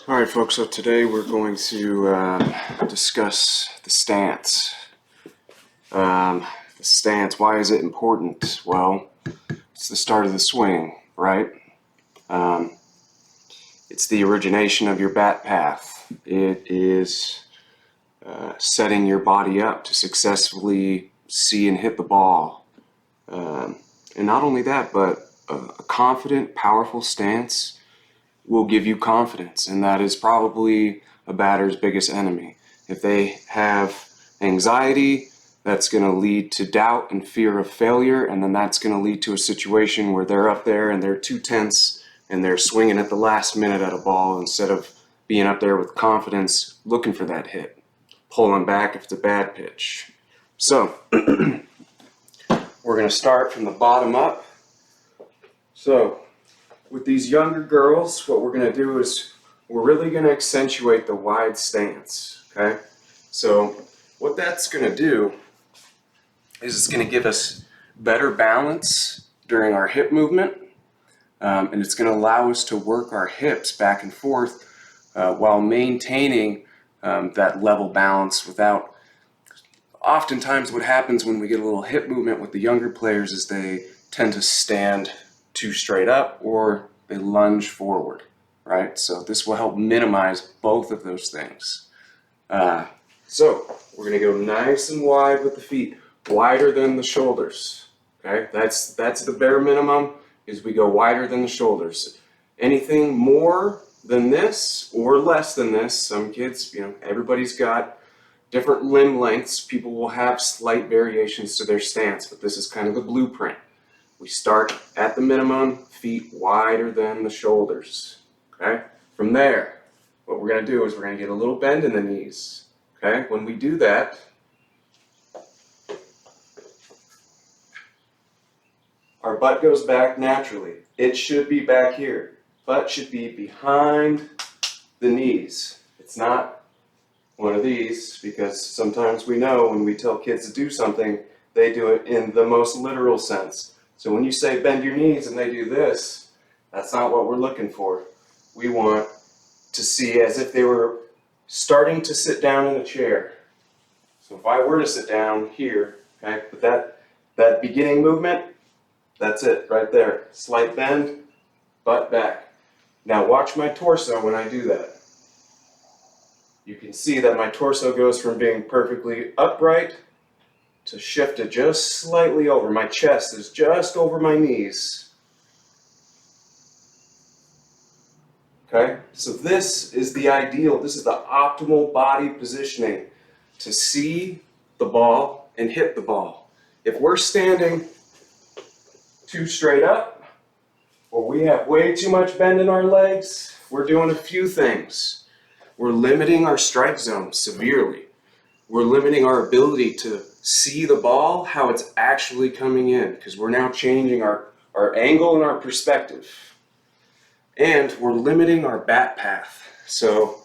Alright folks, so today we're going to discuss the stance. The stance, why is it important? Well, it's the start of the swing, right? It's the origination of your bat path. It is setting your body up to successfully see and hit the ball. And not only that, but a confident, powerful stance will give you confidence, and that is probably a batter's biggest enemy. If they have anxiety, that's going to lead to doubt and fear of failure, and then that's going to lead to a situation where they're up there and they're too tense and they're swinging at the last minute at a ball instead of being up there with confidence looking for that hit, pulling back if it's a bad pitch. So we're going to start from the bottom up. So with these younger girls, what we're going to do is we're really going to accentuate the wide stance, okay? So what that's going to do is it's going to give us better balance during our hip movement, and it's going to allow us to work our hips back and forth while maintaining that level balance without. Oftentimes what happens when we get a little hip movement with the younger players is they tend to stand too straight up or they lunge forward, right? So this will help minimize both of those things. So we're going to go nice and wide with the feet, wider than the shoulders, okay? That's the bare minimum, is we go wider than the shoulders. Anything more than this or less than this, some kids, everybody's got different limb lengths. People will have slight variations to their stance, but this is kind of the blueprint. We start at the minimum, feet wider than the shoulders, okay? From there, what we're going to do is we're going to get a little bend in the knees, okay? When we do that, our butt goes back naturally. It should be back here. Butt should be behind the knees. It's not one of these, because sometimes we know when we tell kids to do something, they do it in the most literal sense. So when you say bend your knees and they do this, that's not what we're looking for. We want to see as if they were starting to sit down in a chair. So if I were to sit down here, okay, but that beginning movement, that's it right there. Slight bend, butt back. Now watch my torso when I do that. You can see that my torso goes from being perfectly upright to shifted just slightly over. My chest is just over my knees. Okay? So this is the ideal, this is the optimal body positioning to see the ball and hit the ball. If we're standing too straight up, or we have way too much bend in our legs, we're doing a few things. We're limiting our strike zone severely. We're limiting our ability to see the ball, how it's actually coming in, because we're now changing our angle and our perspective. And we're limiting our bat path. So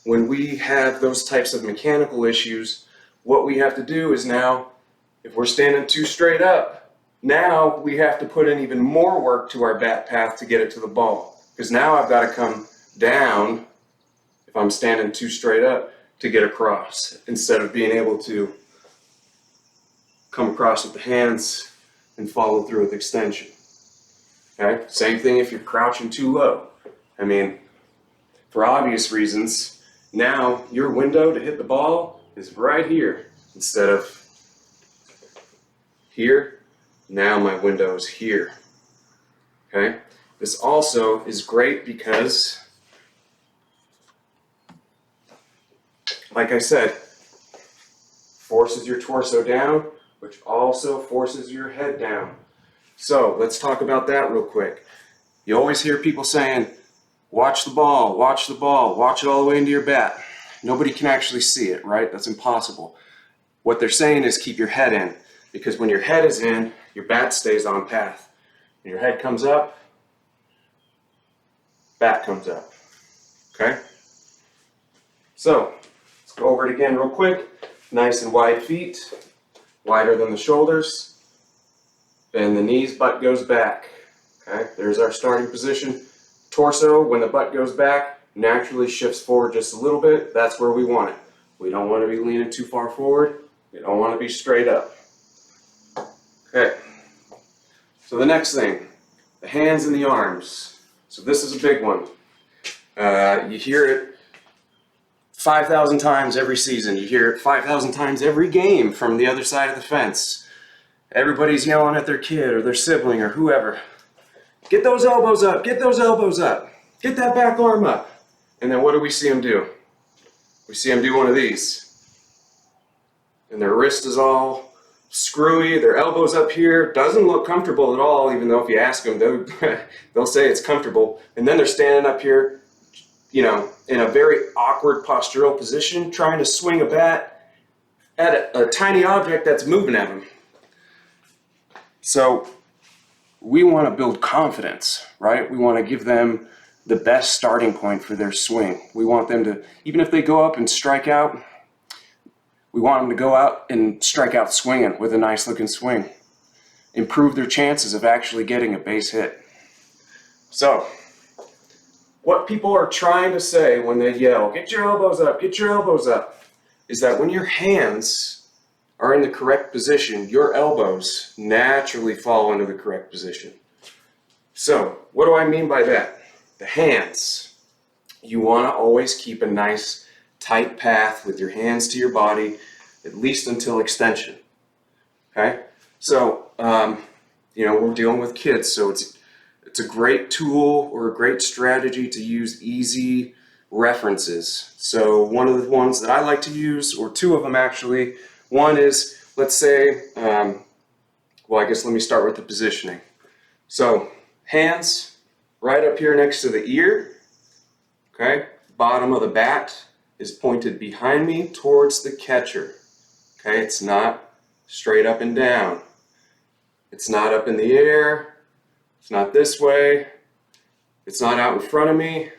when we have those types of mechanical issues, what we have to do is now, if we're standing too straight up, now we have to put in even more work to our bat path to get it to the ball. Because now I've got to come down, if I'm standing too straight up, to get across, instead of being able to come across with the hands and follow through with extension. Okay? Same thing if you're crouching too low. I mean, for obvious reasons, now your window to hit the ball is right here instead of here. Now my window is here. Okay? This also is great because, like I said, forces your torso down, which also forces your head down. So let's talk about that real quick. You always hear people saying, watch the ball, watch the ball, watch it all the way into your bat. Nobody can actually see it, right? That's impossible. What they're saying is keep your head in, because when your head is in, your bat stays on path. When your head comes up, bat comes up. Okay? So let's go over it again real quick. Nice and wide feet, wider than the shoulders. Bend the knees, butt goes back. Okay, there's our starting position. Torso, when the butt goes back, naturally shifts forward just a little bit, that's where we want it. We don't want to be leaning too far forward. We don't want to be straight up. Okay. So the next thing, the hands and the arms. So this is a big one. You hear it 5,000 times every season. You hear it 5,000 times every game from the other side of the fence. Everybody's yelling at their kid or their sibling or whoever. Get those elbows up, get those elbows up, get that back arm up. And then what do we see them do? We see them do one of these. And their wrist is all screwy, their elbows up here, doesn't look comfortable at all, even though if you ask them, they'll say it's comfortable. And then they're standing up here, you know, in a very awkward postural position, trying to swing a bat at a tiny object that's moving at them. So we want to build confidence, right? We want to give them the best starting point for their swing. We want them to, even if they go up and strike out, we want them to go out and strike out swinging with a nice looking swing. Improve their chances of actually getting a base hit. So, what people are trying to say when they yell, get your elbows up, get your elbows up, is that when your hands are in the correct position, your elbows naturally fall into the correct position. So, what do I mean by that? The hands. You want to always keep a nice tight path with your hands to your body, at least until extension. Okay? So, you know, we're dealing with kids, so it's a great tool or a great strategy to use easy references. So one of the ones that I like to use, or two of them actually, one is, let's say, well, I guess let me start with the positioning. So hands right up here next to the ear, okay? Bottom of the bat is pointed behind me towards the catcher. Okay, it's not straight up and down. It's not up in the air. It's not this way. It's not out in front of me.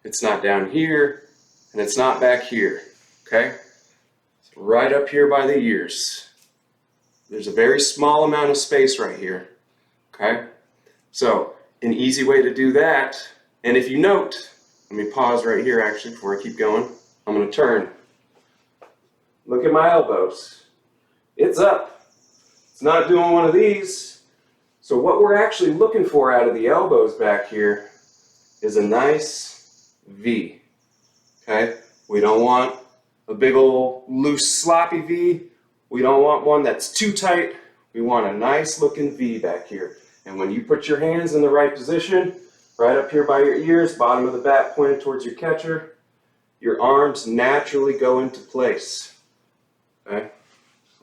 It's not down here. And it's not back here. Okay? It's right up here by the ears. There's a very small amount of space right here. Okay? So, an easy way to do that, and if you note, let me pause right here actually before I keep going. I'm going to turn. Look at my elbows. It's up. It's not doing one of these. So what we're actually looking for out of the elbows back here is a nice V. Okay? We don't want a big old loose sloppy V. We don't want one that's too tight. We want a nice looking V back here. And when you put your hands in the right position, right up here by your ears, bottom of the bat pointed towards your catcher, your arms naturally go into place. Okay?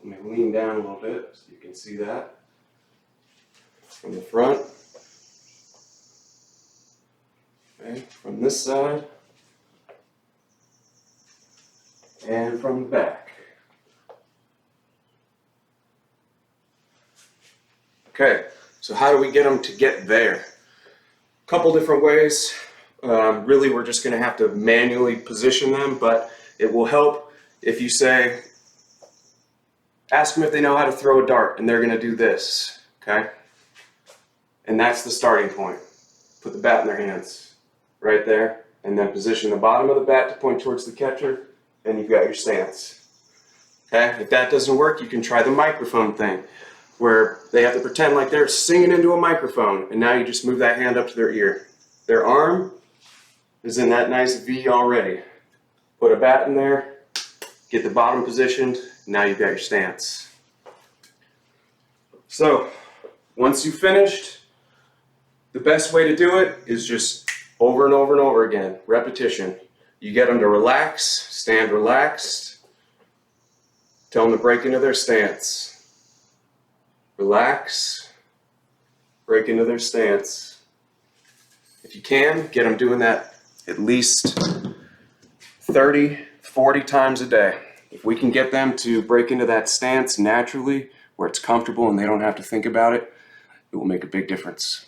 Let me lean down a little bit so you can see that from the front. Okay, from this side and from the back. Okay, so how do we get them to get there? A couple different ways. Really, we're just going to have to manually position them, but it will help if you say, ask them if they know how to throw a dart, and they're going to do this, okay? And that's the starting point. Put the bat in their hands, right there, and then position the bottom of the bat to point towards the catcher, and you've got your stance. Okay? If that doesn't work, you can try the microphone thing, where they have to pretend like they're singing into a microphone, and now you just move that hand up to their ear. Their arm is in that nice V already. Put a bat in there, get the bottom positioned, now you've got your stance. So, once you've finished, the best way to do it is just over and over and over again, repetition. You get them to relax, stand relaxed, tell them to break into their stance. Relax, break into their stance. If you can, get them doing that at least 30, 40 times a day. If we can get them to break into that stance naturally, where it's comfortable and they don't have to think about it, it will make a big difference.